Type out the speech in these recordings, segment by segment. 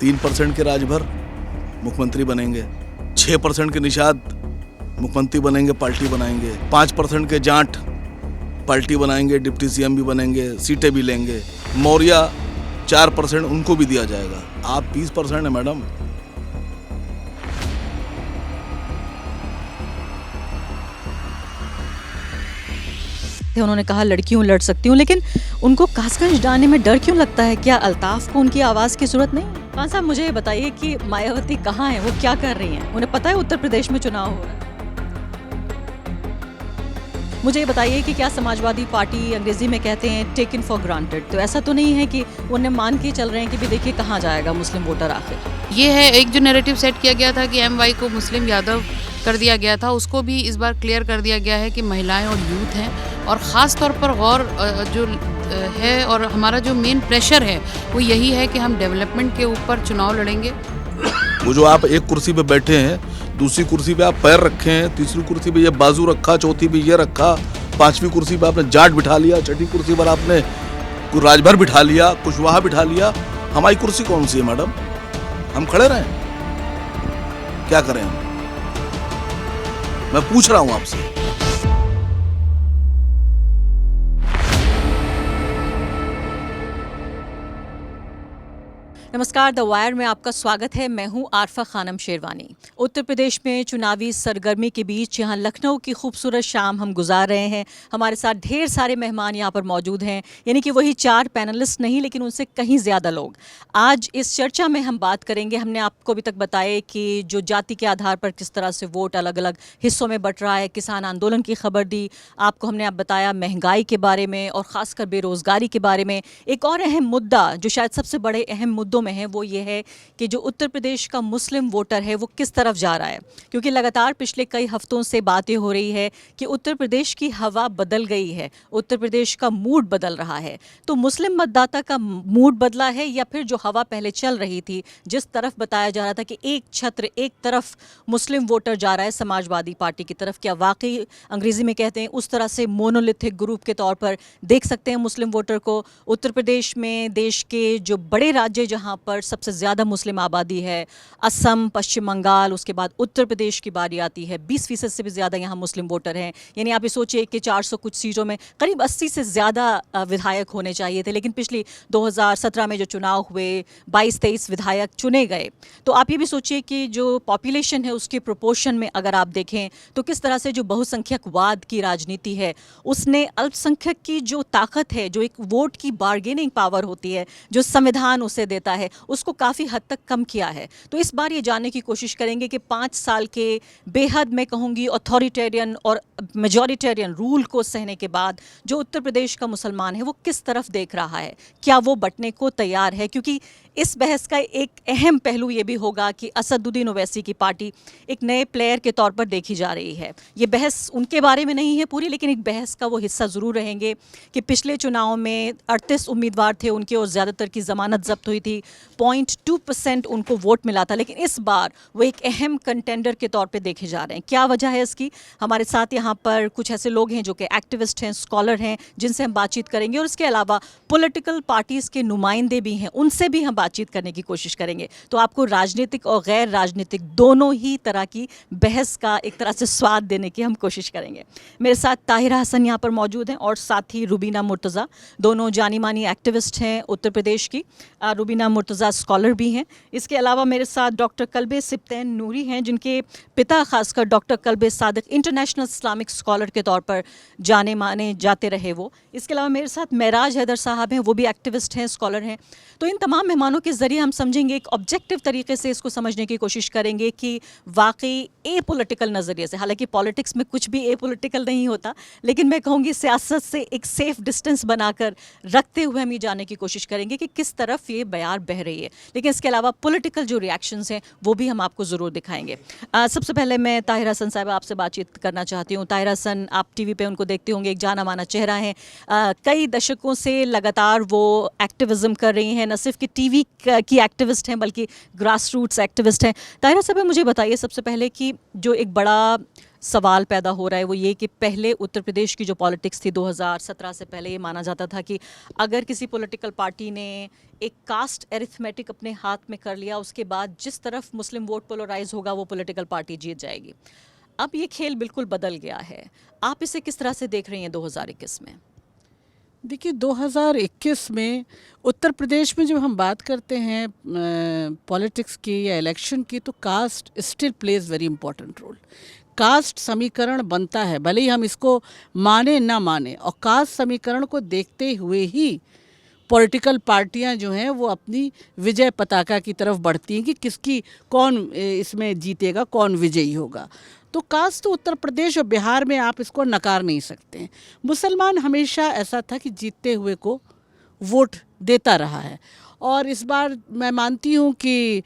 3% के राजभर मुख्यमंत्री बनेंगे, 6% के निषाद मुख्यमंत्री बनेंगे, पार्टी बनाएंगे, 5% के जाट पार्टी बनाएंगे, डिप्टी सीएम भी बनेंगे, सीटें भी लेंगे। मौर्य 4% उनको भी दिया जाएगा। आप 20% है मैडम। उन्होंने कहा लड़कियों लड़ सकती हूँ, लेकिन उनको कासगंज डालने में डर क्यों लगता है? क्या अल्ताफ को उनकी आवाज़ की जरूरत नहीं? खान साहब, मुझे ये बताइए कि मायावती कहाँ है, वो क्या कर रही हैं? उन्हें पता है उत्तर प्रदेश में चुनाव हो रहा है? मुझे ये बताइए कि क्या समाजवादी पार्टी, अंग्रेजी में कहते हैं टेकन फॉर ग्रांटेड, तो ऐसा तो नहीं है कि उन्हें मान के चल रहे हैं कि भी देखिए कहाँ जाएगा मुस्लिम वोटर आखिर? ये है एक जो नैरेटिव सेट किया गया था कि एमवाई को मुस्लिम यादव कर दिया गया था, उसको भी इस बार क्लियर कर दिया गया है कि महिलाएं और यूथ हैं, और ख़ास तौर पर गौर जो है और हमारा जो मेन प्रेशर है वो यही है कि हम डेवलपमेंट के ऊपर चुनाव लड़ेंगे। वो जो आप एक कुर्सी पे बैठे हैं, दूसरी कुर्सी पे आप पैर रखे हैं, तीसरी कुर्सी पे ये बाजू रखा, चौथी पे ये रखा, पांचवी कुर्सी पे आपने जाट बिठा लिया, छठी कुर्सी पर आपने राजभर बिठा लिया, कुशवाहा बिठा लिया। हमारी कुर्सी कौन सी है मैडम? हम खड़े रहें? क्या करें हम? मैं पूछ रहा हूं आपसे। नमस्कार, द वायर में आपका स्वागत है। मैं हूं आरफा खानम शेरवानी। उत्तर प्रदेश में चुनावी सरगर्मी के बीच यहां लखनऊ की खूबसूरत शाम हम गुजार रहे हैं। हमारे साथ ढेर सारे मेहमान यहां पर मौजूद हैं, यानी कि वही 4 पैनलिस्ट नहीं, लेकिन उनसे कहीं ज़्यादा लोग। आज इस चर्चा में हम बात करेंगे, हमने आपको अभी तक बताया कि जो जाति के आधार पर किस तरह से वोट अलग अलग हिस्सों में बट रहा है, किसान आंदोलन की खबर दी आपको, हमने आप बताया महंगाई के बारे में और ख़ासकर बेरोज़गारी के बारे में। एक और अहम मुद्दा जो शायद सबसे बड़े अहम मुद्दों में है वो ये है कि जो उत्तर प्रदेश का मुस्लिम वोटर है वो किस तरफ जा रहा है, क्योंकि लगातार पिछले कई हफ्तों से बातें हो रही है कि उत्तर प्रदेश की हवा बदल गई है, उत्तर प्रदेश का मूड बदल रहा है। तो मुस्लिम मतदाता का मूड बदला है या फिर जो हवा पहले चल रही थी, जिस तरफ बताया जा रहा था कि एक छत्र एक तरफ मुस्लिम वोटर जा रहा है समाजवादी पार्टी की तरफ, क्या वाकई अंग्रेजी में कहते हैं उस तरह से मोनोलिथिक ग्रुप के तौर पर देख सकते हैं मुस्लिम वोटर को? उत्तर प्रदेश में देश के जो बड़े राज्य जहाँ पर सबसे ज़्यादा मुस्लिम आबादी है, असम, पश्चिम बंगाल, उसके बाद उत्तर प्रदेश की बारी आती है, 20% से भी ज़्यादा यहाँ मुस्लिम वोटर हैं। यानी आप ये सोचिए कि 400 कुछ सीटों में करीब 80 से ज़्यादा विधायक होने चाहिए थे, लेकिन पिछली 2017 में जो चुनाव हुए 22-23 विधायक चुने गए। तो आप ये भी सोचिए कि जो पॉपुलेशन है उसके प्रोपोर्शन में अगर आप देखें तो किस तरह से जो बहुसंख्यकवाद की राजनीति है उसने अल्पसंख्यक की जो ताकत है, जो एक वोट की बार्गेनिंग पावर होती है, जो संविधान उसे देता है, उसको काफ़ी हद तक कम किया है। तो इस बार ये जानने की कोशिश करेंगे कि 5 साल के बेहद, मैं कहूँगी, अथॉरिटेरियन और मेजॉरिटेरियन रूल को सहने के बाद जो उत्तर प्रदेश का मुसलमान है वो किस तरफ देख रहा है, क्या वो बंटने को तैयार है? क्योंकि इस बहस का एक अहम पहलू ये भी होगा कि असदुद्दीन ओवैसी की पार्टी एक नए प्लेयर के तौर पर देखी जा रही है। ये बहस उनके बारे में नहीं है पूरी, लेकिन एक बहस का वो हिस्सा ज़रूर रहेंगे कि पिछले चुनाव में 38 उम्मीदवार थे उनके और ज़्यादातर की ज़मानत जब्त हुई थी, 0.2% उनको वोट मिला था, लेकिन इस बार वो एक अहम कंटेंडर के तौर पे देखे जा रहे हैं। क्या वजह है इसकी? हमारे साथ यहाँ पर कुछ ऐसे लोग हैं जो कि एक्टिविस्ट हैं, स्कॉलर हैं, जिनसे हम बातचीत करेंगे, और इसके अलावा पॉलिटिकल पार्टीज़ के नुमाइंदे भी हैं, उनसे भी हम बातचीत करने की कोशिश करेंगे। तो आपको राजनीतिक और गैर राजनीतिक दोनों ही तरह की बहस का एक तरह से स्वाद देने की हम कोशिश करेंगे। मेरे साथ ताहिरा हसन यहाँ पर मौजूद हैं और साथ ही रुबीना मुर्तज़ा, दोनों जानी मानी एक्टिविस्ट हैं उत्तर प्रदेश की। रुबीना मुर्तज़ा स्कॉलर भी हैं। इसके अलावा मेरे साथ डॉक्टर कल्बे सिब्तैन नूरी हैं, जिनके पिता खासकर doctor Kalbe Sadiq international Islamic scholar के तौर पर जाने माने जाते रहे वो। इसके अलावा मेरे साथ महराज हैदर साहब हैं, वो भी एक्टिविस्ट हैं, स्कॉलर हैं। तो इन तमाम मेहमानों के ज़रिए हम समझेंगे, एक ऑब्जेक्टिव तरीके से इसको समझने की कोशिश करेंगे कि वाकई ए पॉलिटिकल नज़रिए से, हालांकि पॉलिटिक्स में कुछ भी ए पॉलिटिकल नहीं होता, लेकिन मैं कहूँगी सियासत से एक सेफ डिस्टेंस बनाकर रखते हुए हम ये जानने की कोशिश करेंगे कि किस तरफ ये बयार बह रही है। लेकिन इसके अलावा पॉलिटिकल जो रिएक्शंस हैं वो भी हम आपको ज़रूर दिखाएंगे। सबसे पहले मैं ताहिरा हसन साहब आपसे बातचीत करना चाहती हूँ। ताहिरा हसन, आप टीवी पे उनको देखते होंगे, एक जाना माना चेहरा है, कई दशकों से लगातार वो एक्टिविज़म कर रही हैं, न सिर्फ कि टीवी पार्टी की एक्टिविस्ट हैं बल्कि ग्रास रूट्स एक्टिविस्ट हैं। ताहिरा साहब, मुझे बताइए सबसे पहले कि जो एक बड़ा सवाल पैदा हो रहा है वो ये कि पहले उत्तर प्रदेश की जो पॉलिटिक्स थी 2017 से पहले, ये माना जाता था कि अगर किसी पॉलिटिकल पार्टी ने एक कास्ट एरिथमेटिक अपने हाथ में कर लिया, उसके बाद जिस तरफ मुस्लिम वोट पोलराइज होगा वो पॉलिटिकल पार्टी जीत जाएगी। अब ये खेल बिल्कुल बदल गया है। आप इसे किस तरह से देख रही हैं 2021 में? देखिए, 2021 में उत्तर प्रदेश में जब हम बात करते हैं पॉलिटिक्स की या इलेक्शन की, तो caste still plays very important role. Caste समीकरण बनता है, भले ही हम इसको माने ना माने, और कास्ट समीकरण को देखते हुए ही पॉलिटिकल पार्टियां जो हैं वो अपनी विजय पताका की तरफ बढ़ती हैं कि किसकी कौन इसमें जीतेगा, कौन विजयी होगा। तो कास्ट तो उत्तर प्रदेश और बिहार में आप इसको नकार नहीं सकते हैं। मुसलमान हमेशा ऐसा था कि जीतते हुए को वोट देता रहा है, और इस बार मैं मानती हूँ कि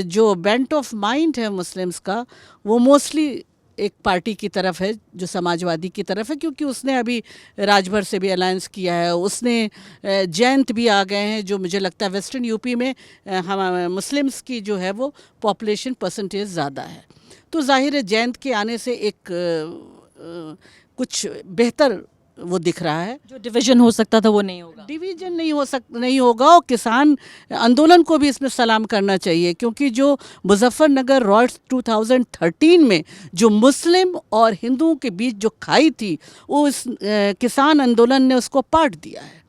जो बेंट ऑफ माइंड है मुस्लिम्स का, वो मोस्टली एक पार्टी की तरफ है जो समाजवादी की तरफ है, क्योंकि उसने अभी राजभर से भी अलायंस किया है, उसने जैंत भी आ गए हैं, जो मुझे लगता है वेस्टर्न यूपी में हम मुस्लिम्स की जो है वो पॉपुलेशन परसेंटेज ज़्यादा है। तो जाहिर है जैंत के आने से एक कुछ बेहतर वो दिख रहा है। जो डिवीजन हो सकता था वो नहीं होगा, डिवीजन नहीं होगा, और किसान आंदोलन को भी इसमें सलाम करना चाहिए, क्योंकि जो मुजफ्फरनगर रॉयट्स 2013 में जो मुस्लिम और हिंदुओं के बीच जो खाई थी, वो इस किसान आंदोलन ने उसको पाट दिया है।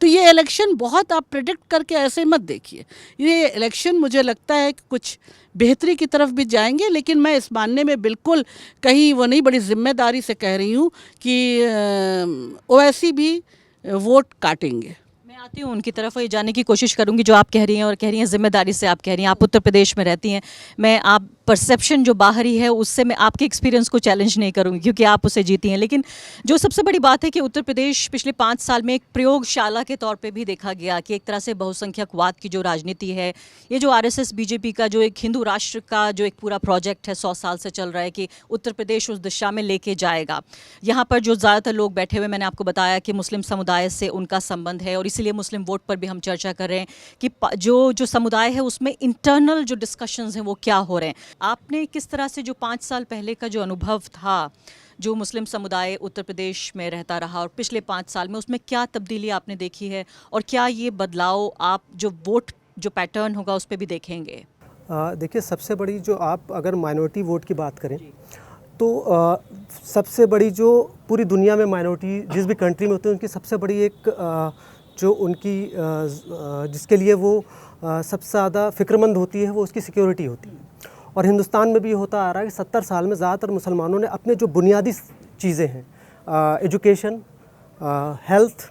तो ये इलेक्शन बहुत आप प्रेडिक्ट करके ऐसे मत देखिए। ये इलेक्शन मुझे लगता है कि कुछ बेहतरी की तरफ भी जाएंगे, लेकिन मैं इस मानने में बिल्कुल कहीं वो नहीं, बड़ी जिम्मेदारी से कह रही हूँ कि ओवैसी भी वोट काटेंगे। मैं आती हूँ उनकी तरफ, ये जानने की कोशिश करूँगी जो आप कह रही हैं, और कह रही हैं ज़िम्मेदारी से आप कह रही हैं, आप उत्तर प्रदेश में रहती हैं। मैं आप परसेप्शन जो बाहरी है उससे मैं आपके एक्सपीरियंस को चैलेंज नहीं करूँगी क्योंकि आप उसे जीती हैं, लेकिन जो सबसे बड़ी बात है कि उत्तर प्रदेश पिछले 5 साल में एक प्रयोगशाला के तौर पे भी देखा गया कि एक तरह से बहुसंख्यकवाद की जो राजनीति है, ये जो आरएसएस बीजेपी का जो एक हिंदू राष्ट्र का जो एक पूरा प्रोजेक्ट है 100 साल से चल रहा है कि उत्तर प्रदेश उस दिशा में लेके जाएगा। यहाँ पर जो ज़्यादातर लोग बैठे हुए, मैंने आपको बताया कि मुस्लिम समुदाय से उनका संबंध है, और इसीलिए मुस्लिम वोट पर भी हम चर्चा कर रहे हैं कि जो समुदाय है उसमें इंटरनल जो डिस्कशंस हैं वो क्या हो रहे हैं। आपने किस तरह से जो 5 साल पहले का जो अनुभव था, जो मुस्लिम समुदाय उत्तर प्रदेश में रहता रहा, और पिछले 5 साल में उसमें क्या तब्दीली आपने देखी है, और क्या ये बदलाव आप जो वोट जो पैटर्न होगा उस पर भी देखेंगे? देखिए, सबसे बड़ी जो आप अगर माइनॉरिटी वोट की बात करें तो सबसे बड़ी जो पूरी दुनिया में माइनॉरिटी जिस भी कंट्री में होती है उनकी सबसे बड़ी एक जो उनकी जिसके लिए वो सबसे ज़्यादा फ़िक्रमंद होती है वो उसकी सिक्योरिटी होती है। और हिंदुस्तान में भी होता आ रहा है कि 70 साल में ज़्यादातर मुसलमानों ने अपने जो बुनियादी चीज़ें हैं, एजुकेशन, हेल्थ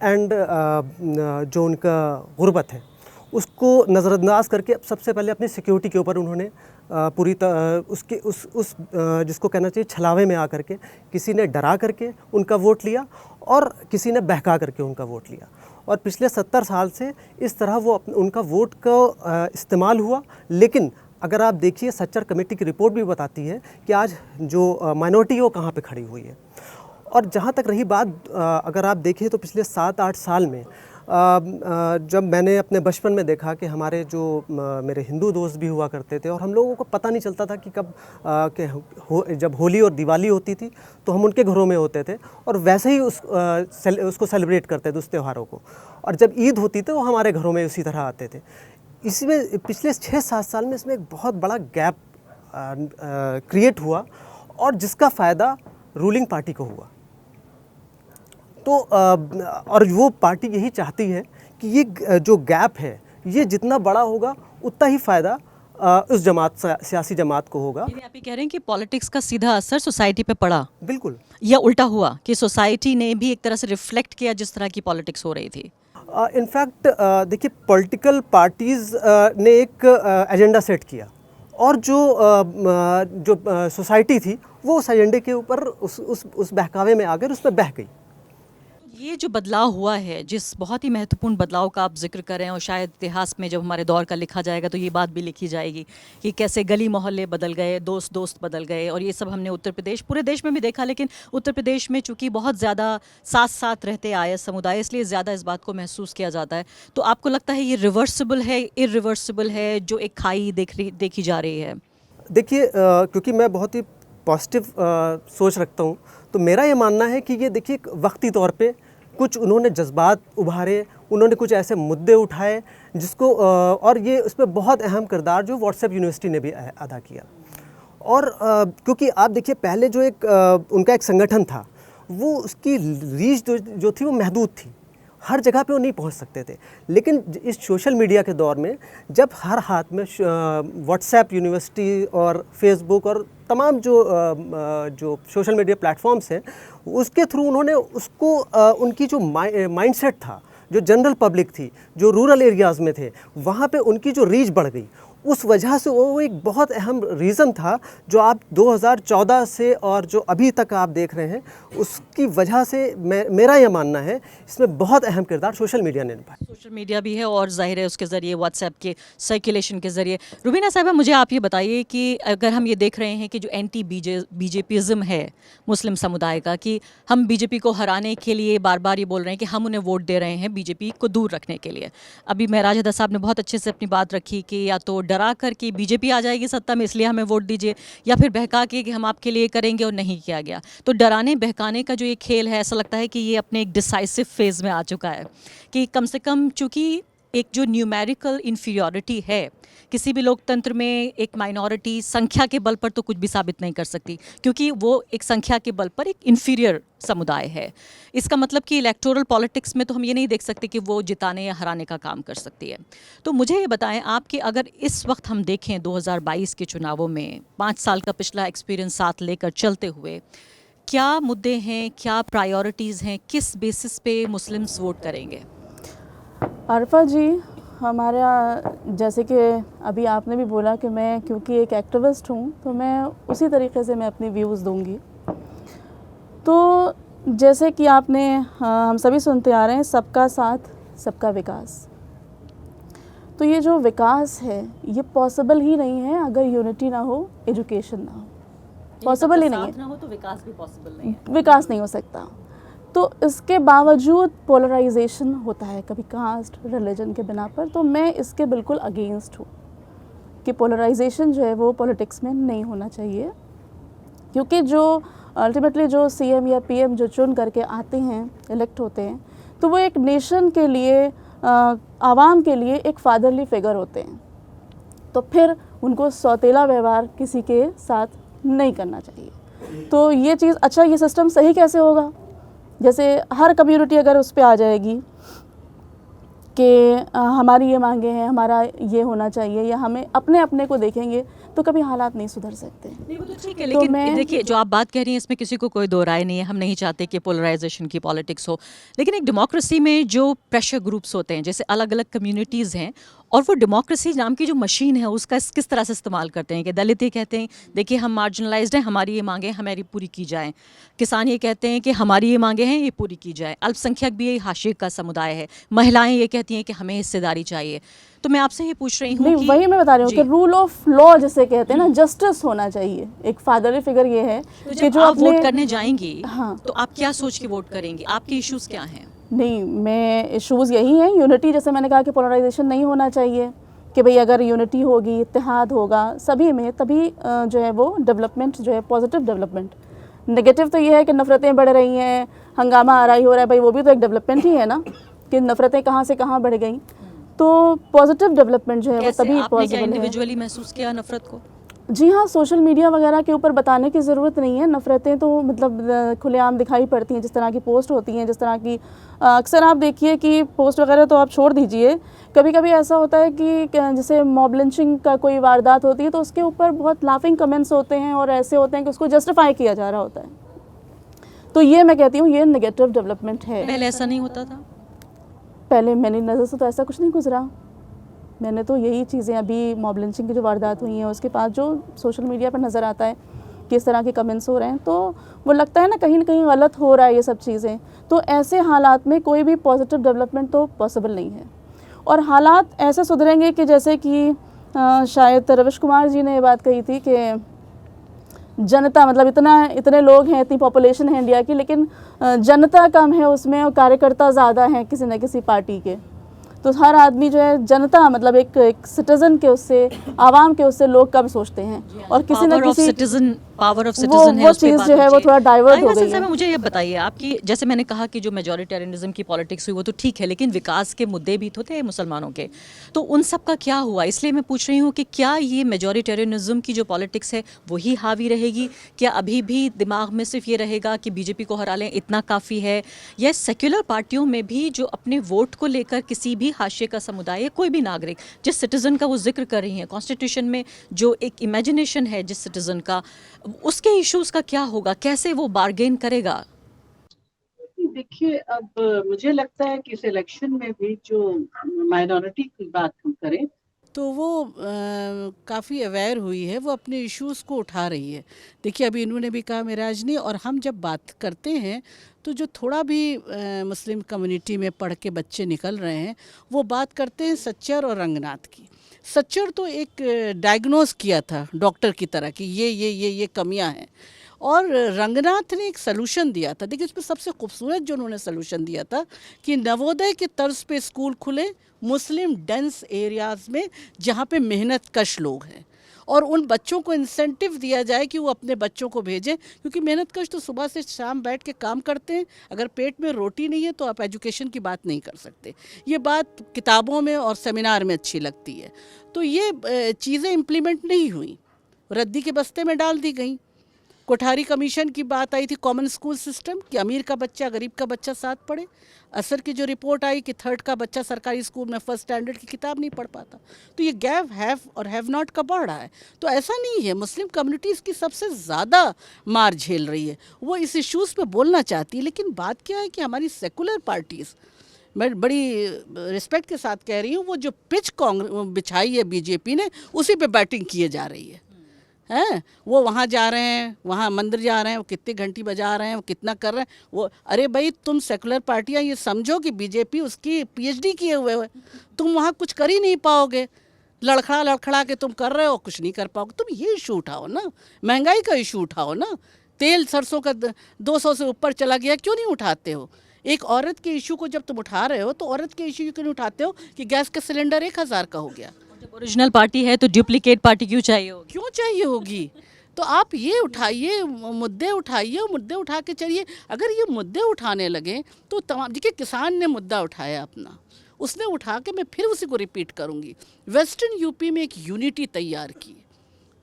एंड जो उनका गुर्बत है, उसको नज़रअंदाज करके सबसे पहले अपनी सिक्योरिटी के ऊपर उन्होंने पूरी उसके उस जिसको कहना चाहिए छलावे में आकर के किसी ने डरा करके उनका वोट लिया और किसी ने बहका करके उनका वोट लिया। और पिछले 70 साल से इस तरह वो उनका वोट का इस्तेमाल हुआ। लेकिन अगर आप देखिए, सच्चर कमेटी की रिपोर्ट भी बताती है कि आज जो माइनॉरिटी है वो कहाँ पे खड़ी हुई है। और जहाँ तक रही बात, अगर आप देखें तो पिछले 7-8 साल में जब मैंने अपने बचपन में देखा कि हमारे जो मेरे हिंदू दोस्त भी हुआ करते थे, और हम लोगों को पता नहीं चलता था कि कब जब होली और दिवाली होती थी तो हम उनके घरों में होते थे और वैसे ही उसको सेलिब्रेट करते थे उस त्योहारों को, और जब ईद होती थी वो हमारे घरों में उसी तरह आते थे। इसमें पिछले 6-7 साल में इसमें एक बहुत बड़ा गैप क्रिएट हुआ, और जिसका फ़ायदा रूलिंग पार्टी को हुआ। तो और वो पार्टी यही चाहती है कि ये जो गैप है ये जितना बड़ा होगा उतना ही फ़ायदा उस सियासी जमात को होगा। आप ये कह रहे हैं कि पॉलिटिक्स का सीधा असर सोसाइटी पे पड़ा? बिल्कुल। या उल्टा हुआ कि सोसाइटी ने भी एक तरह से रिफ्लेक्ट किया जिस तरह की पॉलिटिक्स हो रही थी? इनफैक्ट देखिए, पॉलिटिकल पार्टीज़ ने एक एजेंडा सेट किया, और जो सोसाइटी थी वो उस एजेंडे के ऊपर उस बहकावे में आकर उस पर बह गई। ये जो बदलाव हुआ है, जिस बहुत ही महत्वपूर्ण बदलाव का आप जिक्र कर रहे हैं, और शायद इतिहास में जब हमारे दौर का लिखा जाएगा तो ये बात भी लिखी जाएगी कि कैसे गली मोहल्ले बदल गए, दोस्त दोस्त बदल गए, और ये सब हमने उत्तर प्रदेश, पूरे देश में भी देखा, लेकिन उत्तर प्रदेश में चूंकि बहुत ज़्यादा साथ साथ रहते आए समुदाय, इसलिए ज़्यादा इस बात को महसूस किया जाता है। तो आपको लगता है ये रिवर्सिबल है, इरिवर्सिबल है, जो एक खाई देखी जा रही है? देखिए, क्योंकि मैं बहुत ही पॉजिटिव सोच रखता हूँ, तो मेरा ये मानना है कि ये देखिए वक्ती तौर पे कुछ उन्होंने जज्बात उभारे, उन्होंने कुछ ऐसे मुद्दे उठाए जिसको और ये उसमें बहुत अहम किरदार जो व्हाट्सएप यूनिवर्सिटी ने भी अदा किया। और क्योंकि आप देखिए पहले जो एक उनका एक संगठन था, वो उसकी रीच जो थी वो महदूद थी, हर जगह पे वो नहीं पहुंच सकते थे। लेकिन इस सोशल मीडिया के दौर में जब हर हाथ में व्हाट्सएप यूनिवर्सिटी और फेसबुक और तमाम जो सोशल मीडिया प्लेटफॉर्म्स हैं, उसके थ्रू उन्होंने उसको उनकी जो माइंडसेट था, जो जनरल पब्लिक थी, जो रूरल एरियाज़ में थे, वहाँ पे उनकी जो रीच बढ़ गई, उस वजह से वो एक बहुत अहम रीज़न था जो आप 2014 से और जो अभी तक आप देख रहे हैं, उसकी वजह से मेरा यह मानना है इसमें बहुत अहम किरदार सोशल मीडिया ने निभाया। सोशल मीडिया भी है और ज़ाहिर है उसके ज़रिए व्हाट्सएप के सर्कुलेशन के ज़रिए। रुबीना साहिबा, मुझे आप ये बताइए कि अगर हम ये देख रहे हैं कि जो एंटी बीजेपीज़म है मुस्लिम समुदाय का, कि हम बीजेपी को हराने के लिए बार बार ये बोल रहे हैं कि हम उन्हें वोट दे रहे हैं बीजेपी को दूर रखने के लिए। अभी महराज हैदर साहब ने बहुत अच्छे से अपनी बात रखी कि या तो डरा कर कि बीजेपी आ जाएगी सत्ता में इसलिए हमें वोट दीजिए, या फिर बहका के कि हम आपके लिए करेंगे और नहीं किया गया। तो डराने बहकाने का जो ये खेल है, ऐसा लगता है कि ये अपने एक डिसाइसिव फेज़ में आ चुका है कि कम से कम चूँकि एक जो न्यूमेरिकल इन्फीरियॉरिटी है किसी भी लोकतंत्र में, एक माइनॉरिटी संख्या के बल पर तो कुछ भी साबित नहीं कर सकती, क्योंकि वो एक संख्या के बल पर एक इन्फीरियर समुदाय है। इसका मतलब कि इलेक्टोरल पॉलिटिक्स में तो हम ये नहीं देख सकते कि वो जिताने या हराने का काम कर सकती है। तो मुझे ये बताएं आप कि अगर इस वक्त हम देखें 2022 के चुनावों में 5 साल का पिछला एक्सपीरियंस साथ लेकर चलते हुए, क्या मुद्दे हैं, क्या प्रायोरिटीज़ हैं, किस बेसिस पे मुस्लिम्स वोट करेंगे? आरफा जी, हमारा जैसे कि अभी आपने भी बोला कि मैं क्योंकि एक एक्टिविस्ट हूँ तो मैं उसी तरीके से मैं अपनी व्यूज़ दूँगी। तो जैसे कि आपने हम सभी सुनते आ रहे हैं, सबका साथ सबका विकास। तो ये जो विकास है ये पॉसिबल ही नहीं है अगर यूनिटी ना हो, एजुकेशन ना हो, पॉसिबल ही नहीं है। ना हो तो विकास भी पॉसिबल नहीं है, विकास नहीं हो सकता। तो इसके बावजूद पोलराइजेशन होता है कभी कास्ट रिलीजन के बिना पर, तो मैं इसके बिल्कुल अगेंस्ट हूँ कि पोलराइजेशन जो है वो पॉलिटिक्स में नहीं होना चाहिए, क्योंकि जो अल्टीमेटली जो सीएम या पीएम जो चुन करके आते हैं, इलेक्ट होते हैं, तो वो एक नेशन के लिए, आवाम के लिए एक फादरली फिगर होते हैं। तो फिर उनको सौतेला व्यवहार किसी के साथ नहीं करना चाहिए। तो ये चीज़, अच्छा ये सिस्टम सही कैसे होगा? जैसे हर कम्युनिटी अगर उस पर आ जाएगी कि हमारी ये मांगे हैं, हमारा ये होना चाहिए, या हमें अपने अपने को देखेंगे, तो कभी हालात नहीं सुधर सकते। नहीं वो तो ठीक है, लेकिन देखिए जो आप बात कह रही हैं इसमें किसी को कोई दो राय नहीं है। हम नहीं चाहते कि पोलराइजेशन की पॉलिटिक्स हो, लेकिन एक डेमोक्रेसी में जो प्रेशर ग्रुप्स होते हैं, जैसे अलग अलग कम्युनिटीज़ हैं, और वो डेमोक्रेसी नाम की जो मशीन है उसका किस तरह से इस्तेमाल करते हैं कि दलित ये कहते हैं देखिए हम मार्जिनलाइज्ड हैं, हमारी ये मांगे हमारी पूरी की जाएँ। किसान ये कहते हैं कि हमारी ये मांगे हैं, ये पूरी की जाए। अल्पसंख्यक भी ये हाशिए का समुदाय है। महिलाएं ये कहती हैं कि हमें हिस्सेदारी चाहिए। तो मैं आपसे ये पूछ रही हूँ नहीं, वही मैं बता रही हूँ कि रूल ऑफ लॉ जिसे कहते हैं ना, जस्टिस होना चाहिए। एक फादरली फिगर ये है तो कि जो आप वोट करने जाएंगी, हाँ, तो आप क्या सोच के वोट करेंगी? आपके इश्यूज क्या हैं? नहीं, मैं इशूज़ यही हैं, यूनिटी, जैसे मैंने कहा कि पोलराइजेशन नहीं होना चाहिए, कि भाई अगर यूनिटी होगी, इत्तेहाद होगा सभी में, तभी जो है वो डेवलपमेंट जो है, पॉजिटिव डेवलपमेंट। नेगेटिव तो ये है कि नफ़रतें बढ़ रही हैं, हंगामा आराई हो रहा है, भाई वो भी तो एक डेवलपमेंट ही है ना, कि नफ़रतें कहाँ से कहाँ बढ़ गई। तो पॉजिटिव डेवलपमेंट जो है वो तभी पॉसिबल है। इंडिविजुअली महसूस किया नफरत को? जी हाँ, सोशल मीडिया वगैरह के ऊपर बताने की ज़रूरत नहीं है। नफ़रतें तो मतलब खुलेआम दिखाई पड़ती हैं, जिस तरह की पोस्ट होती हैं, जिस तरह की अक्सर आप देखिए कि पोस्ट वगैरह तो आप छोड़ दीजिए, कभी कभी ऐसा होता है कि जैसे मॉब लिंचिंग का कोई वारदात होती है तो उसके ऊपर बहुत लाफिंग कमेंट्स होते हैं और ऐसे होते हैं कि उसको जस्टिफाई किया जा रहा होता है। तो ये मैं कहती हूँ ये नेगेटिव डेवलपमेंट है। पहले ऐसा नहीं होता था? पहले मेरी नज़र से तो ऐसा कुछ नहीं गुजरा। मैंने तो यही चीज़ें, अभी मॉब लिंचिंग की जो वारदात हुई हैं उसके बाद जो सोशल मीडिया पर नज़र आता है किस तरह के कमेंट्स हो रहे हैं, तो वो लगता है ना कहीं गलत हो रहा है ये सब चीज़ें। तो ऐसे हालात में कोई भी पॉजिटिव डेवलपमेंट तो पॉसिबल नहीं है। और हालात ऐसे सुधरेंगे कि जैसे कि शायद रविश कुमार जी ने ये बात कही थी कि जनता, मतलब इतने लोग हैं, इतनी पॉपुलेशन है इंडिया की, लेकिन जनता कम है उसमें और कार्यकर्ता ज़्यादा हैं किसी न किसी पार्टी के। तो हर आदमी जो है, जनता मतलब एक सिटीज़न के उससे, आवाम के उससे लोग कम सोचते हैं और किसी न किसी पावर ऑफ सिटीजन है, वो चीज़ जो है वो थोड़ा डाइवर्ट हो गई है। मुझे ये बताइए आपकी, जैसे मैंने कहा कि जो मेजॉरिटेरियनिज्म की पॉलिटिक्स हुई वो तो ठीक है, लेकिन विकास के मुद्दे भी तो थे मुसलमानों के, तो उन सब का क्या हुआ? इसलिए मैं पूछ रही हूँ कि क्या ये मेजॉरिटेरियनिज्म की जो पॉलिटिक्स है वही हावी रहेगी? क्या अभी भी दिमाग में सिर्फ ये रहेगा कि बीजेपी को हरा लें इतना काफ़ी है, या सेक्युलर पार्टियों में भी जो अपने वोट को लेकर किसी भी हाशिए का समुदाय, कोई भी नागरिक, जिस सिटीजन का वो जिक्र कर रही हैं, कॉन्स्टिट्यूशन में जो एक इमेजिनेशन है जिस सिटीजन का, उसके इश्यूज का क्या होगा? कैसे वो बार्गेन करेगा? देखिए, अब मुझे लगता है कि इस इलेक्शन में भी जो माइनॉरिटी की बात हम करें तो वो काफ़ी अवेयर हुई है, वो अपने इश्यूज़ को उठा रही है। देखिए अभी इन्होंने भी कहा मेराजनी, और हम जब बात करते हैं तो जो थोड़ा भी मुस्लिम कम्युनिटी में पढ़ के बच्चे निकल रहे हैं वो बात करते हैं सच्चर और रंगनाथ की। सच्चर तो एक डायग्नोस किया था डॉक्टर की तरह कि ये कमियां हैं, और रंगनाथ ने एक सलूशन दिया था। देखिए इसमें सबसे खूबसूरत जो उन्होंने सलूशन दिया था कि नवोदय के तर्ज पे स्कूल खुले मुस्लिम डेंस एरियाज़ में जहाँ पे मेहनत कश लोग हैं, और उन बच्चों को इंसेंटिव दिया जाए कि वो अपने बच्चों को भेजें, क्योंकि मेहनत कश तो सुबह से शाम बैठ के काम करते हैं। अगर पेट में रोटी नहीं है तो आप एजुकेशन की बात नहीं कर सकते। ये बात किताबों में और सेमिनार में अच्छी लगती है। तो ये चीज़ें इम्प्लीमेंट नहीं हुई, रद्दी के बस्ते में डाल दी गई। कोठारी कमीशन की बात आई थी, कॉमन स्कूल सिस्टम, कि अमीर का बच्चा गरीब का बच्चा साथ पढ़े। असर की जो रिपोर्ट आई कि थर्ड का बच्चा सरकारी स्कूल में फर्स्ट स्टैंडर्ड की किताब नहीं पढ़ पाता। तो ये गैप हैव और हैव नॉट का बढ़ रहा है। तो ऐसा नहीं है, मुस्लिम कम्युनिटीज़ की सबसे ज़्यादा मार झेल रही है, वो इस इश्यूज़ पे बोलना चाहती है। लेकिन बात क्या है कि हमारी सेकुलर पार्टीज़, मैं बड़ी रिस्पेक्ट के साथ कह रही हूँ, वो जो पिच बिछाई है बीजेपी ने, उसी पे बैटिंग किए जा रही है। हैं वो वहाँ जा रहे हैं, वहाँ मंदिर जा रहे हैं, वो कितनी घंटी बजा रहे हैं, वो कितना कर रहे हैं वो। अरे भाई, तुम सेकुलर पार्टियाँ ये समझो कि बीजेपी उसकी पीएचडी किए हुए है, तुम वहाँ कुछ कर ही नहीं पाओगे। लड़खड़ा के तुम कर रहे हो, कुछ नहीं कर पाओगे। तुम ये इशू उठाओ ना, महंगाई का इशू उठाओ ना, तेल सरसों का 200 से ऊपर चला गया, क्यों नहीं उठाते हो? एक औरत के इशू को जब तुम उठा रहे हो तो औरत के इशू क्यों नहीं उठाते हो कि गैस का सिलेंडर 1000 का हो गया? जब ओरिजिनल पार्टी है तो डुप्लीकेट पार्टी क्यों चाहिए होगी? क्यों चाहिए होगी? तो आप ये उठाइए, मुद्दे उठाइए, मुद्दे उठा के चलिए। अगर ये मुद्दे उठाने लगे तो तमाम, देखिए किसान ने मुद्दा उठाया अपना, उसने उठा के, मैं फिर उसी को रिपीट करूँगी, वेस्टर्न यूपी में एक यूनिटी तैयार की,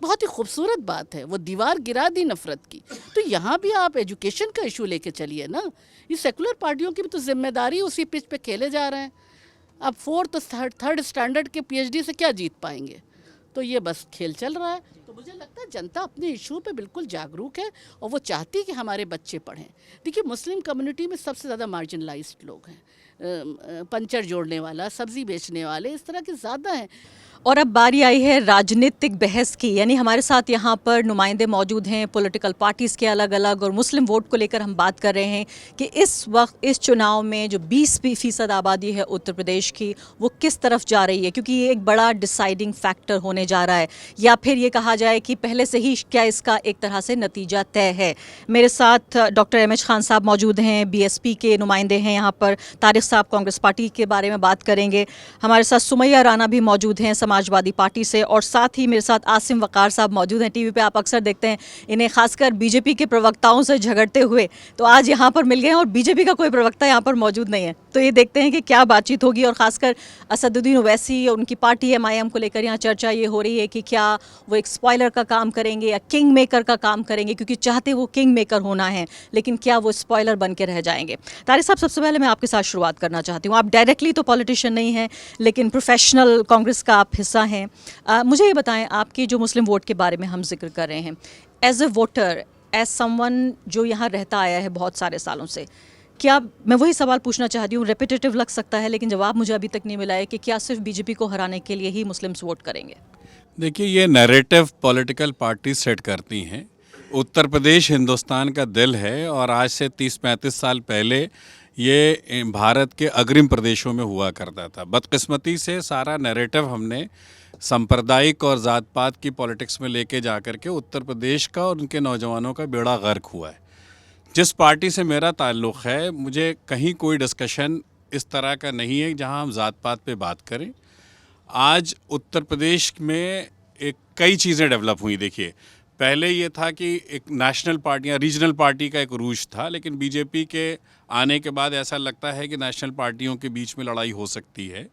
बहुत ही खूबसूरत बात है, वो दीवार गिरा दी नफरत की। तो यहाँ भी आप एजुकेशन का इशू लेके चलिए ना। ये सेकुलर पार्टियों की भी तो जिम्मेदारी उसी पिच पे खेले जा रहे हैं। अब फोर्थ थर्ड स्टैंडर्ड के पीएचडी से क्या जीत पाएंगे? तो ये बस खेल चल रहा है। तो मुझे लगता है जनता अपने इशू पे बिल्कुल जागरूक है और वो चाहती है कि हमारे बच्चे पढ़ें। देखिए मुस्लिम कम्युनिटी में सबसे ज़्यादा मार्जिनलाइज्ड लोग हैं, पंचर जोड़ने वाला, सब्ज़ी बेचने वाले, इस तरह के ज़्यादा हैं। और अब बारी आई है राजनीतिक बहस की, यानी हमारे साथ यहाँ पर नुमाइंदे मौजूद हैं पॉलिटिकल पार्टीज़ के अलग अलग, और मुस्लिम वोट को लेकर हम बात कर रहे हैं कि इस वक्त इस चुनाव में जो 20% आबादी है उत्तर प्रदेश की, वो किस तरफ जा रही है, क्योंकि ये एक बड़ा डिसाइडिंग फैक्टर होने जा रहा है। या फिर ये कहा जाए कि पहले से ही क्या इसका एक तरह से नतीजा तय है। मेरे साथ डॉक्टर MH खान साहब मौजूद हैं, BSP के नुमाइंदे हैं यहाँ पर, तारिक साहब कांग्रेस पार्टी के बारे में बात करेंगे, हमारे साथ सुमैया राना भी मौजूद हैं समाजवादी पार्टी से, और साथ ही मेरे साथ आसिम वकार साहब मौजूद हैं। टीवी पे आप अक्सर देखते हैं इन्हें, खासकर बीजेपी के प्रवक्ताओं से झगड़ते हुए, तो आज यहाँ पर मिल गए हैं और बीजेपी का कोई प्रवक्ता यहाँ पर मौजूद नहीं है। तो ये देखते हैं कि क्या बातचीत होगी, और खासकर असदुद्दीन ओवैसी और उनकी पार्टी MIM को लेकर यहाँ चर्चा ये हो रही है कि क्या वो एक स्पॉइलर का काम करेंगे या किंग मेकर का काम करेंगे, क्योंकि चाहते वो किंग मेकर होना है, लेकिन क्या वो स्पॉइलर बन के रह जाएंगे। तारिक साहब, सबसे पहले मैं आपके साथ शुरुआत करना चाहती हूँ। आप डायरेक्टली तो पॉलिटिशियन नहीं हैं, लेकिन प्रोफेशनल कांग्रेस का आप हिस्सा हैं। मुझे ये बताएं, आपकी जो मुस्लिम वोट के बारे में हम जिक्र कर रहे हैं, as a voter, as someone जो यहाँ रहता आया है बहुत सारे सालों से, क्या, मैं वही सवाल पूछना चाहती हूँ, रेपिटेटिव लग सकता है लेकिन जवाब मुझे अभी तक नहीं मिला है, कि क्या सिर्फ बीजेपी को हराने के लिए ही मुस्लिम्स वोट करेंगे? देखिए, ये नैरेटिव पॉलिटिकल पार्टी सेट करती हैं उत्तर प्रदेश हिंदुस्तान का दिल है और आज से 30-35 साल पहले ये भारत के अग्रिम प्रदेशों में हुआ करता था। बदकिस्मती से सारा नैरेटिव हमने सांप्रदायिक और ज़ात पात की पॉलिटिक्स में लेके जा कर के उत्तर प्रदेश का और उनके नौजवानों का बेड़ा गर्क हुआ है। जिस पार्टी से मेरा ताल्लुक़ है, मुझे कहीं कोई डिस्कशन इस तरह का नहीं है जहां हम ज़ात पात पे बात करें। आज उत्तर प्रदेश में एक कई चीज़ें डेवलप हुई। देखिए, पहले ये था कि एक नेशनल पार्टी या रीजनल पार्टी का एक उरूज था, लेकिन बीजेपी के आने के बाद ऐसा लगता है कि नेशनल पार्टियों के बीच में लड़ाई हो सकती है।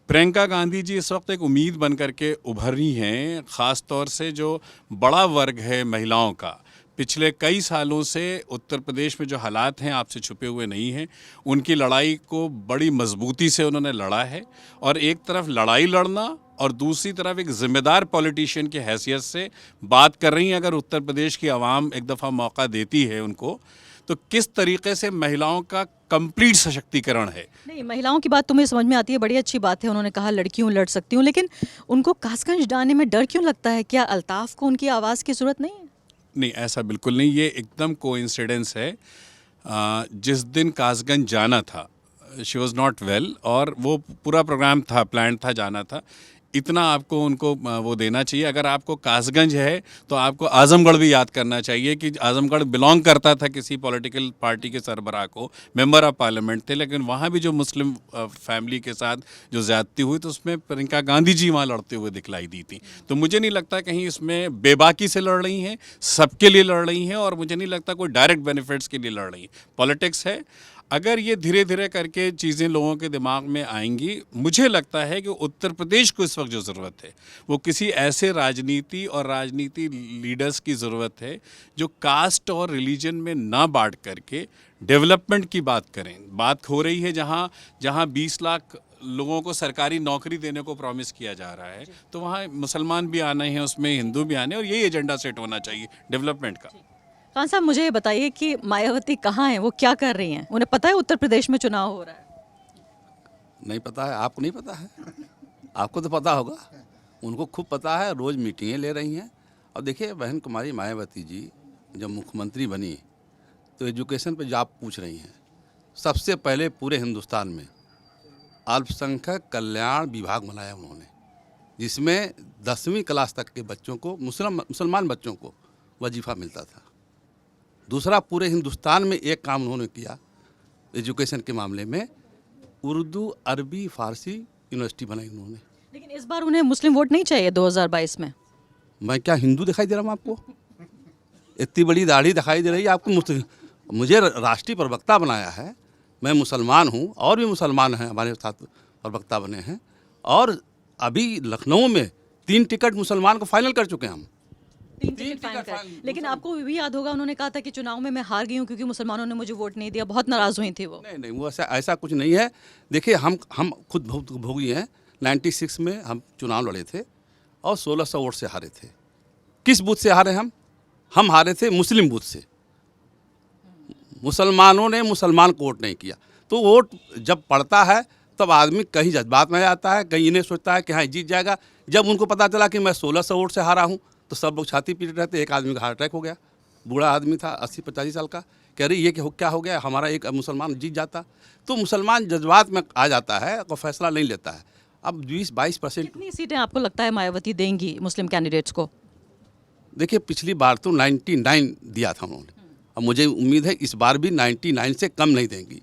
प्रियंका गांधी जी इस वक्त एक उम्मीद बन करके उभर रही हैं, ख़ास तौर से जो बड़ा वर्ग है महिलाओं का। पिछले कई सालों से उत्तर प्रदेश में जो हालात हैं आपसे छुपे हुए नहीं हैं, उनकी लड़ाई को बड़ी मजबूती से उन्होंने लड़ा है। और एक तरफ लड़ाई लड़ना और दूसरी तरफ एक ज़िम्मेदार पॉलिटिशियन की हैसियत से बात कर रही हैं। अगर उत्तर प्रदेश की आवाम एक दफ़ा मौका देती है उनको, तो किस तरीके से महिलाओं का कंप्लीट सशक्तिकरण है। नहीं, महिलाओं की बात तुम्हें समझ में आती है, बड़ी अच्छी बात है। उन्होंने कहा लड़कियों लड़ सकती हूँ, लेकिन उनको कासगंज डालने में डर क्यों लगता है? क्या अल्ताफ़ को उनकी आवाज़ की ज़रूरत नहीं है? नहीं, ऐसा बिल्कुल नहीं। ये एकदम कोइंसिडेंस है। जिस दिन कासगंज जाना था, शी वॉज़ नॉट वेल, और वो पूरा प्रोग्राम था, प्लान था, जाना था। इतना आपको उनको वो देना चाहिए। अगर आपको कासगंज है तो आपको आज़मगढ़ भी याद करना चाहिए कि आज़मगढ़ बिलोंग करता था किसी पॉलिटिकल पार्टी के सरबराह को, मेंबर ऑफ पार्लियामेंट थे, लेकिन वहाँ भी जो मुस्लिम फैमिली के साथ जो ज़्यादती हुई तो उसमें प्रियंका गांधी जी वहाँ लड़ते हुए दिखलाई दी थी। तो मुझे नहीं लगता कहीं इसमें बेबाकी से लड़ रही हैं, सबके लिए लड़ रही हैं, और मुझे नहीं लगता कोई डायरेक्ट बेनिफिट्स के लिए लड़ रही हैं। पॉलिटिक्स है। अगर ये धीरे धीरे करके चीज़ें लोगों के दिमाग में आएंगी, मुझे लगता है कि उत्तर प्रदेश को इस वक्त जो ज़रूरत है वो किसी ऐसे राजनीति और राजनीति लीडर्स की ज़रूरत है जो कास्ट और रिलीजन में ना बांट करके डेवलपमेंट की बात करें। बात हो रही है जहाँ 20 लाख लोगों को सरकारी नौकरी देने को प्रॉमिस किया जा रहा है, तो वहाँ मुसलमान भी आने हैं, उसमें हिंदू भी आने हैं, और यही एजेंडा सेट होना चाहिए डेवलपमेंट का। खान साहब, मुझे ये बताइए कि मायावती कहाँ हैं, वो क्या कर रही हैं? उन्हें पता है उत्तर प्रदेश में चुनाव हो रहा है? नहीं पता है? आपको नहीं पता है? आपको तो पता होगा, उनको खूब पता है। रोज़ मीटिंगें ले रही हैं। और देखिए, बहन कुमारी मायावती जी जब मुख्यमंत्री बनी तो एजुकेशन पे जॉब पूछ रही हैं। सबसे पहले पूरे हिंदुस्तान में अल्पसंख्यक कल्याण विभाग बनाया उन्होंने, जिसमें 10वीं क्लास तक के बच्चों को, मुसलमान बच्चों को वजीफ़ा मिलता था। दूसरा, पूरे हिंदुस्तान में एक काम उन्होंने किया एजुकेशन के मामले में, उर्दू, अरबी, फ़ारसी यूनिवर्सिटी बनाई उन्होंने। लेकिन इस बार उन्हें मुस्लिम वोट नहीं चाहिए 2022 में। मैं क्या हिंदू दिखाई दे रहा हूँ आपको? इतनी बड़ी दाढ़ी दिखाई दे रही है आपको? मुझे राष्ट्रीय प्रवक्ता बनाया है, मैं मुसलमान हूँ, और भी मुसलमान हैं हमारे साथ प्रवक्ता बने हैं, और अभी लखनऊ में 3 टिकट मुसलमान को फाइनल कर चुके हैं हम। 3 टिकट फाइनल कर। लेकिन आपको भी याद होगा, उन्होंने कहा था कि चुनाव में मैं हार गई हूँ क्योंकि मुसलमानों ने मुझे वोट नहीं दिया। बहुत नाराज़ हुई थी वो। नहीं, वो ऐसा कुछ नहीं है। देखिए, हम खुद भोगी हैं। 96 में हम चुनाव लड़े थे और 1600 वोट से हारे थे। किस बूथ से हारे हम हारे थे मुस्लिम बूथ से। मुसलमानों ने मुसलमान को वोट नहीं किया। तो वोट जब पड़ता है तब आदमी कहीं जज्बात में आता है, कहीं इन्हें सोचता है कि हाँ जीत जाएगा। जब उनको पता चला कि मैं 1600 वोट से हारा हूँ तो सब लोग छाती पीट रहे थे। एक आदमी का हार्ट अटैक हो गया, बूढ़ा आदमी था, 80-85 साल का। कह रही ये क्या हो गया, हमारा एक मुसलमान जीत जाता। तो मुसलमान जज्बात में आ जाता है और फैसला नहीं लेता है। अब 20-22% कितनी सीटें आपको लगता है मायावती देंगी मुस्लिम कैंडिडेट्स को? देखिए, पिछली बार तो 99 दिया था उन्होंने, और मुझे उम्मीद है इस बार भी 99 से कम नहीं देंगी।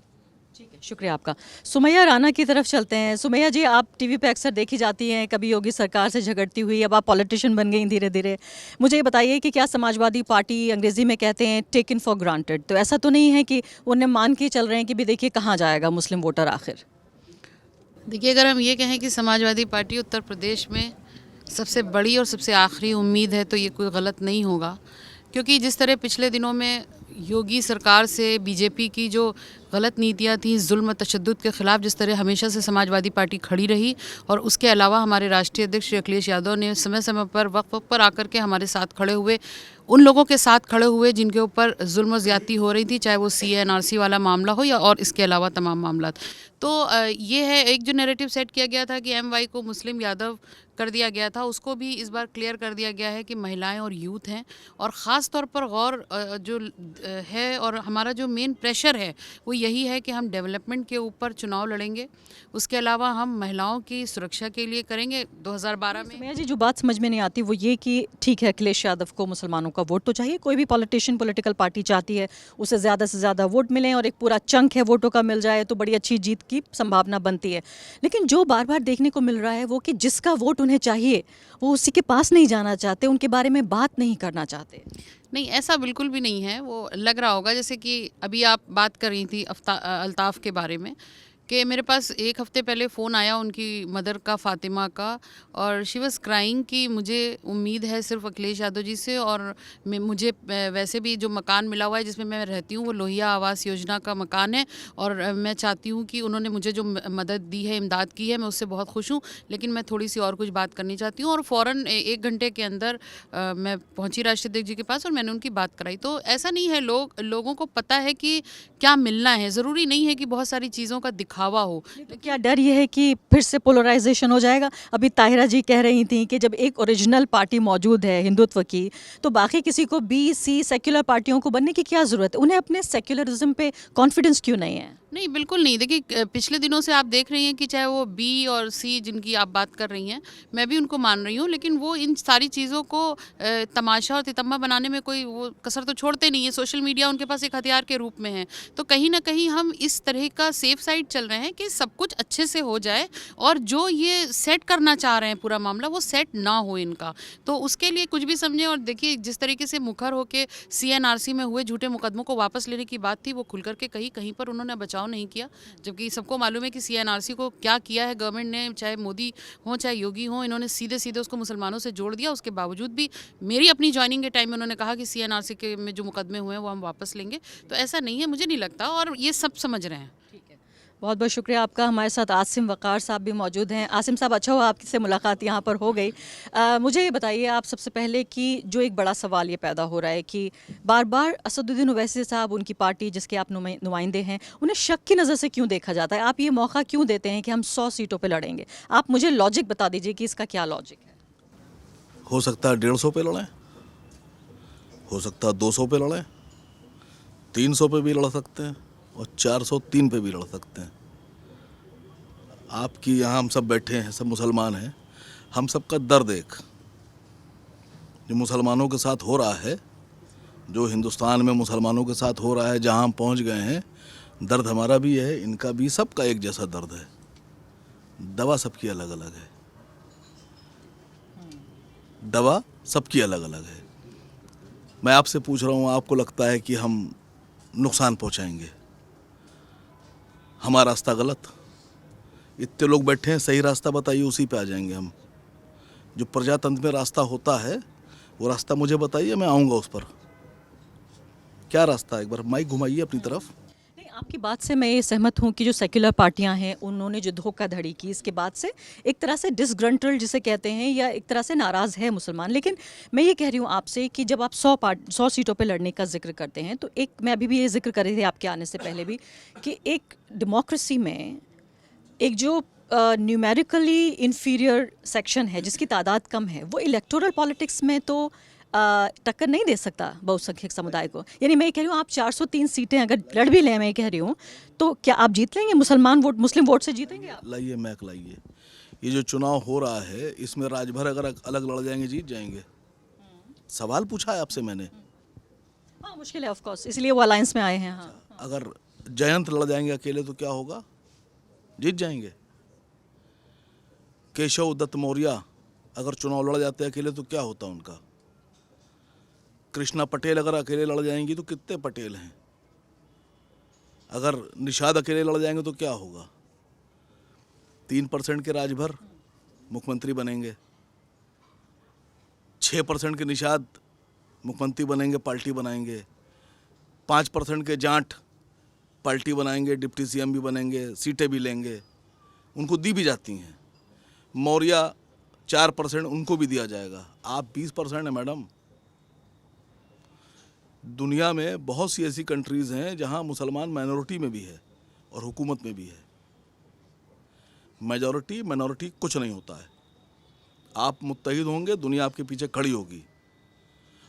ठीक है, शुक्रिया आपका। सुमैया राणा की तरफ चलते हैं। सुमैया जी, आप टीवी पे अक्सर देखी जाती हैं, कभी योगी सरकार से झगड़ती हुई, अब आप पॉलिटिशियन बन गई धीरे धीरे। मुझे ये बताइए कि क्या समाजवादी पार्टी, अंग्रेज़ी में कहते हैं टेकन फॉर ग्रांटेड, तो ऐसा तो नहीं है कि उन्हें मान के चल रहे हैं कि भी देखिए कहाँ जाएगा मुस्लिम वोटर आखिर? देखिए, अगर हम ये कहें कि समाजवादी पार्टी उत्तर प्रदेश में सबसे बड़ी और सबसे आखिरी उम्मीद है तो ये कोई गलत नहीं होगा, क्योंकि जिस तरह पिछले दिनों में योगी सरकार से बीजेपी की जो गलत नीतियाँ थी, जुल्म तशद्दुद के ख़िलाफ़ जिस तरह हमेशा से समाजवादी पार्टी खड़ी रही, और उसके अलावा हमारे राष्ट्रीय अध्यक्ष श्री अखिलेश यादव ने समय समय पर वक्त पर आकर के हमारे साथ खड़े हुए, उन लोगों के साथ खड़े हुए जिनके ऊपर जुल्म ज़्यादती हो रही थी, चाहे वो CA/NRC वाला मामला हो या और इसके अलावा तमाम मामला। तो ये है, एक जो नैरेटिव सेट किया गया था कि MY को मुस्लिम यादव कर दिया गया था, उसको भी इस बार क्लियर कर दिया गया है कि महिलाएं और यूथ हैं, और ख़ास तौर पर गौर जो है और हमारा जो मेन प्रेशर है वो यही है कि हम डेवलपमेंट के ऊपर चुनाव लड़ेंगे, उसके अलावा हम महिलाओं की सुरक्षा के लिए करेंगे। 2012 में सुमैया जी, जो बात समझ में नहीं आती वो ये कि ठीक है, अखिलेश यादव को मुसलमानों का वोट तो चाहिए, कोई भी पॉलिटिशियन पॉलिटिकल पार्टी चाहती है उसे ज़्यादा से ज़्यादा वोट मिलें और एक पूरा चंक है वोटों का मिल जाए तो बड़ी अच्छी जीत की संभावना बनती है। लेकिन जो बार बार देखने को मिल रहा है वो कि जिसका वोट उन्हें चाहिए वो उसी के पास नहीं जाना चाहते, उनके बारे में बात नहीं करना चाहते। नहीं, ऐसा बिल्कुल भी नहीं है। वो लग रहा होगा जैसे कि अभी आप बात कर रही थी अल्ताफ़ के बारे में, कि मेरे पास एक हफ़्ते पहले फ़ोन आया उनकी मदर का, फ़ातिमा का, और शी वाज़ क्राइंग कि मुझे उम्मीद है सिर्फ अखिलेश यादव जी से, और मुझे वैसे भी जो मकान मिला हुआ है जिसमें मैं रहती हूँ वो लोहिया आवास योजना का मकान है, और मैं चाहती हूँ कि उन्होंने मुझे जो मदद दी है, इमदाद की है, मैं उससे बहुत खुश हूँ, लेकिन मैं थोड़ी सी और कुछ बात करनी चाहती हूँ। और फ़ौरन 1 घंटे के अंदर मैं पहुँची राष्ट्रीय अध्यक्ष जी के पास और मैंने उनकी बात कराई। तो ऐसा नहीं है, लोगों को पता है कि क्या मिलना है, ज़रूरी नहीं है कि बहुत सारी चीज़ों का दिखावा हो। तो क्या डर ये है कि फिर से पोलराइजेशन हो जाएगा? अभी ताहिरा जी कह रही थी कि जब एक ओरिजिनल पार्टी मौजूद है हिंदुत्व की, तो बाकी किसी को B-C सेक्युलर पार्टियों को बनने की क्या ज़रूरत है? उन्हें अपने सेक्युलरिज्म पे कॉन्फिडेंस क्यों नहीं है? नहीं, बिल्कुल नहीं। देखिए, पिछले दिनों से आप देख रही हैं कि चाहे वो B और C जिनकी आप बात कर रही हैं, मैं भी उनको मान रही हूँ, लेकिन वो इन सारी चीज़ों को तमाशा और तितम्मा बनाने में कोई वो कसर तो छोड़ते नहीं है। सोशल मीडिया उनके पास एक हथियार के रूप में है। तो कहीं न कहीं हम इस तरह का सेफ साइड चल रहे हैं कि सब कुछ अच्छे से हो जाए, और जो ये सेट करना चाह रहे हैं पूरा मामला, वो सेट ना हो इनका। तो उसके लिए कुछ भी समझें। और देखिए, जिस तरीके से मुखर होके CA/NRC में हुए झूठे मुकदमों को वापस लेने की बात थी, वो खुल करके कहीं पर उन्होंने बचाव नहीं किया, जबकि सबको मालूम है कि CA/NRC को क्या किया है गवर्नमेंट ने, चाहे मोदी हो चाहे योगी हो, इन्होंने सीधे सीधे उसको मुसलमानों से जोड़ दिया। उसके बावजूद भी मेरी अपनी ज्वाइनिंग के टाइम में उन्होंने कहा कि CA/NRC के में जो मुकदमे हुए हैं वो हम वापस लेंगे। तो ऐसा नहीं है, मुझे नहीं लगता, और ये सब समझ रहे हैं। बहुत बहुत शुक्रिया आपका। हमारे साथ आसिम वक़ार साहब भी मौजूद हैं। आसिम साहब, अच्छा हुआ आपसे मुलाकात यहाँ पर हो गई। मुझे ये बताइए आप सबसे पहले कि जो एक बड़ा सवाल ये पैदा हो रहा है कि बार बार असदुद्दीन ओवैसी साहब, उनकी पार्टी जिसके आप नुमाइंदे हैं, उन्हें शक की नज़र से क्यों देखा जाता है? आप ये मौका क्यों देते हैं कि हम 100 सीटों पर लड़ेंगे? आप मुझे लॉजिक बता दीजिए कि इसका क्या लॉजिक है। हो सकता है 150 पे लड़ें, हो सकता है 200 पे लड़ें, 300 पे भी लड़ सकते हैं और 403 पे भी लड़ सकते हैं। आपकी यहाँ हम सब बैठे हैं, सब मुसलमान हैं, हम सबका दर्द एक जो मुसलमानों के साथ हो रहा है, जो हिंदुस्तान में मुसलमानों के साथ हो रहा है, जहाँ हम पहुँच गए हैं, दर्द हमारा भी है, इनका भी, सबका एक जैसा दर्द है। दवा सबकी अलग अलग है, दवा सबकी अलग अलग है। मैं आपसे पूछ रहा हूँ, आपको लगता है कि हम नुकसान पहुँचाएंगे? हमारा रास्ता गलत, इतने लोग बैठे हैं, सही रास्ता बताइए, उसी पे आ जाएंगे हम। जो प्रजातंत्र में रास्ता होता है वो रास्ता मुझे बताइए, मैं आऊँगा उस पर। क्या रास्ता है? एक बार माइक घुमाइए अपनी तरफ। नहीं, आपकी बात से मैं ये सहमत हूँ कि जो सेक्युलर पार्टियां हैं उन्होंने जो धोखाधड़ी की, इसके बाद से एक तरह से डिसग्रंटल्ड जिसे कहते हैं, या एक तरह से नाराज़ है मुसलमान। लेकिन मैं ये कह रही हूँ आपसे कि जब आप 100 सीटों पे लड़ने का जिक्र करते हैं, तो एक मैं अभी भी ये जिक्र कर रही थी आपके आने से पहले भी कि एक डेमोक्रेसी में एक जो न्यूमेरिकली इन्फीरियर सेक्शन है जिसकी तादाद कम है, वो इलेक्टोरल पॉलिटिक्स में तो टक्कर नहीं दे सकता बहुसंख्यक समुदाय को। यानी मैं कह रही हूँ आप 403 सीटें अगर लड़ भी लें, मैं कह रही हूँ, तो क्या आप जीत लेंगे? मुस्लिम वोट से जीतेंगे आप? लाइए मैक लाइए, ये जो चुनाव हो रहा है इसमें राजभर अगर अलग लड़ जाएंगे जीत जाएंगे? सवाल पूछा है आपसे मैंने। हाँ, मुश्किल है ऑफ कोर्स, इसलिए वो अलायंस में आए हैं। हाँ, अगर जयंत लड़ जाएंगे अकेले तो क्या होगा? जीत जाएंगे। केशव दत्त मौर्य अगर चुनाव लड़ जाते अकेले तो क्या होता उनका? कृष्णा पटेल अगर अकेले लड़ जाएंगी तो कितने पटेल हैं? अगर निषाद अकेले लड़ जाएंगे तो क्या होगा? 3% के राजभर मुख्यमंत्री बनेंगे, 6% के निषाद मुख्यमंत्री बनेंगे, पार्टी बनाएंगे, 5% के जाट पार्टी बनाएंगे, डिप्टी सीएम भी बनेंगे, सीटें भी लेंगे, उनको दी भी जाती हैं। मौर्य 4% उनको भी दिया जाएगा, आप 20% है मैडम। दुनिया में बहुत सी ऐसी कंट्रीज़ हैं जहां मुसलमान माइनॉरिटी में भी है और हुकूमत में भी है। मेजॉरिटी माइनॉरिटी कुछ नहीं होता है। आप मुत्तहिद होंगे, दुनिया आपके पीछे खड़ी होगी।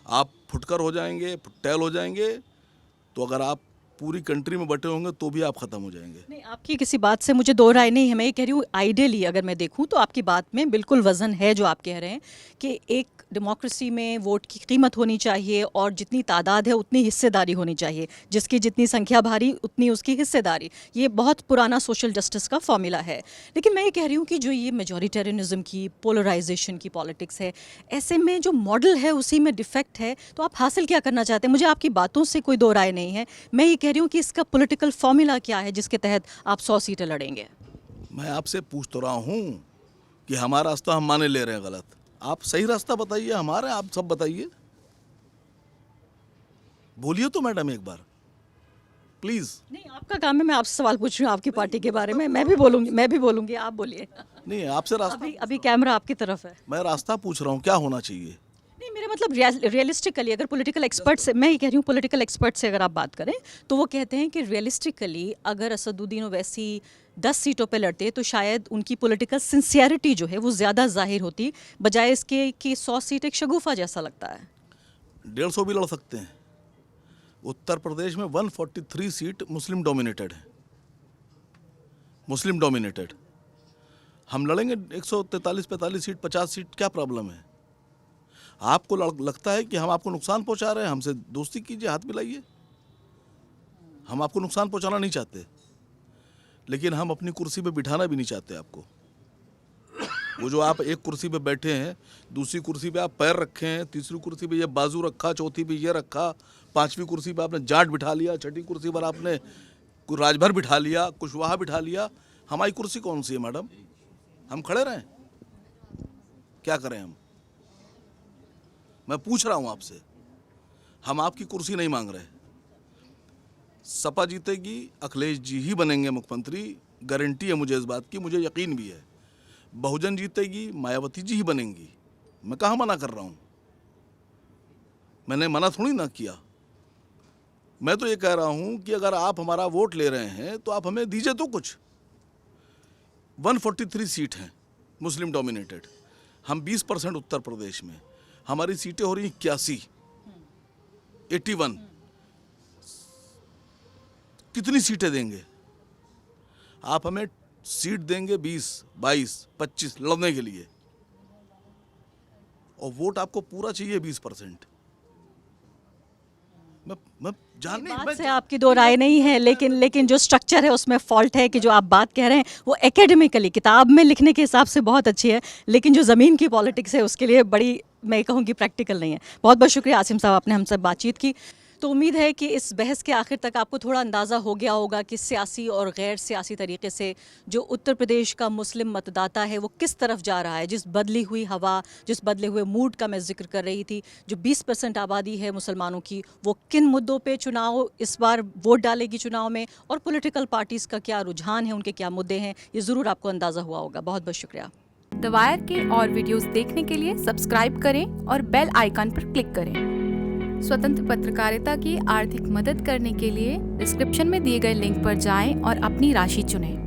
आप फुटकर हो जाएंगे, फुटैल हो जाएंगे, तो अगर आप पूरी कंट्री में बटे होंगे तो भी आप ख़त्म हो जाएंगे। नहीं, आपकी किसी बात से मुझे दो राय नहीं है। मैं ये कह रही हूँ, आइडियली अगर मैं देखूँ तो आपकी बात में बिल्कुल वज़न है जो आप कह रहे हैं कि एक डेमोक्रेसी में वोट की कीमत होनी चाहिए और जितनी तादाद है उतनी हिस्सेदारी होनी चाहिए, जिसकी जितनी संख्या भारी उतनी उसकी हिस्सेदारी। ये बहुत पुराना सोशल जस्टिस का फॉर्मूला है। लेकिन मैं ये कह रही हूँ कि जो ये मेजॉरिटेरियनिज्म की, पोलराइजेशन की पॉलिटिक्स है, ऐसे में जो मॉडल है उसी में डिफेक्ट है। तो आप हासिल क्या करना चाहते हैं? मुझे आपकी बातों से कोई दो राय नहीं है। मैं ये कह रही हूँ कि इसका पॉलिटिकल फॉर्मूला क्या है जिसके तहत आप 100 सीटें लड़ेंगे? मैं आपसे पूछ तो रहा हूँ कि हमारा रास्ता हम माने ले रहे हैं गलत, आप सही रास्ता बताइए, हमारे आप सब बताइए। बोलिए तो मैडम एक बार प्लीज। नहीं, आपका काम है, मैं आपसे सवाल पूछ रही हूँ आपकी पार्टी के बारे में। मैं भी बोलूंगी, आप बोलिए। नहीं, आपसे रास्ता, अभी कैमरा आपकी तरफ है। मैं रास्ता पूछ रहा हूँ, क्या होना चाहिए? नहीं, मेरा मतलब रियलिस्टिकली अगर पॉलिटिकल एक्सपर्ट से, मैं ये कह रही हूँ पॉलिटिकल एक्सपर्ट से अगर आप बात करें तो वो कहते हैं कि रियलिस्टिकली अगर असदुद्दीन ओवैसी 10 सीटों पे लड़ते तो शायद उनकी पॉलिटिकल सिंसियरिटी जो है वो ज़्यादा जाहिर होती, बजाय इसके कि 100 सीट एक शगुफा जैसा लगता है। 150 भी लड़ सकते हैं। उत्तर प्रदेश में 143 सीट मुस्लिम डोमिनेटेड है, मुस्लिम डोमिनेटेड। हम लड़ेंगे 143-45 सीट, 50 सीट, क्या प्रॉब्लम है? आपको लगता है कि हम आपको नुकसान पहुंचा रहे हैं? हमसे दोस्ती कीजिए, हाथ मिलाइए। हम आपको नुकसान पहुंचाना नहीं चाहते, लेकिन हम अपनी कुर्सी पे बिठाना भी नहीं चाहते आपको। वो जो आप एक कुर्सी पे बैठे हैं, दूसरी कुर्सी पे आप पैर रखे हैं, तीसरी कुर्सी पे ये बाजू रखा, चौथी पे ये रखा, पांचवी कुर्सी पे आपने जाट बिठा लिया, छठी कुर्सी पर आपने राजभर बिठा लिया, कुशवाहा बिठा लिया। हमारी कुर्सी कौन सी है मैडम? हम खड़े रहें? क्या करें हम? मैं पूछ रहा हूं आपसे, हम आपकी कुर्सी नहीं मांग रहे। सपा जीतेगी, अखिलेश जी ही बनेंगे मुख्यमंत्री, गारंटी है मुझे इस बात की, मुझे यकीन भी है। बहुजन जीतेगी, मायावती जी ही बनेंगी। मैं कहाँ मना कर रहा हूँ? मैंने मना थोड़ी ना किया। मैं तो ये कह रहा हूँ कि अगर आप हमारा वोट ले रहे हैं तो आप हमें दीजिए तो कुछ। 143 सीट हैं मुस्लिम डोमिनेटेड, हम 20% उत्तर प्रदेश में, हमारी सीटें हो रही 81। कितनी सीटें देंगे आप हमें? सीट देंगे 20, 22, 25 लड़ने के लिए, और वोट आपको पूरा चाहिए 20%। मैं जानने बात से आपकी दो राय नहीं है, लेकिन जो स्ट्रक्चर है उसमें फॉल्ट है कि जो आप बात कह रहे हैं वो एकेडमिकली किताब में लिखने के हिसाब से बहुत अच्छी है, लेकिन जो ज़मीन की पॉलिटिक्स है उसके लिए बड़ी, मैं कहूँगी, प्रैक्टिकल नहीं है। बहुत बहुत शुक्रिया आसिम साहब, आपने हमसे बातचीत की। तो उम्मीद है कि इस बहस के आखिर तक आपको थोड़ा अंदाज़ा हो गया होगा कि सियासी और गैर सियासी तरीके से जो उत्तर प्रदेश का मुस्लिम मतदाता है वो किस तरफ जा रहा है। जिस बदली हुई हवा, जिस बदले हुए मूड का मैं जिक्र कर रही थी, जो 20% आबादी है मुसलमानों की, वो किन मुद्दों पे चुनाव इस बार वोट डालेगी चुनाव में, और पॉलिटिकल पार्टीज़ का क्या रुझान है, उनके क्या मुद्दे हैं, ये ज़रूर आपको अंदाज़ा हुआ होगा। बहुत बहुत शुक्रिया। द वायर के और वीडियोस देखने के लिए सब्सक्राइब करें और बेल आइकन पर क्लिक करें। स्वतंत्र पत्रकारिता की आर्थिक मदद करने के लिए डिस्क्रिप्शन में दिए गए लिंक पर जाएं और अपनी राशि चुनें।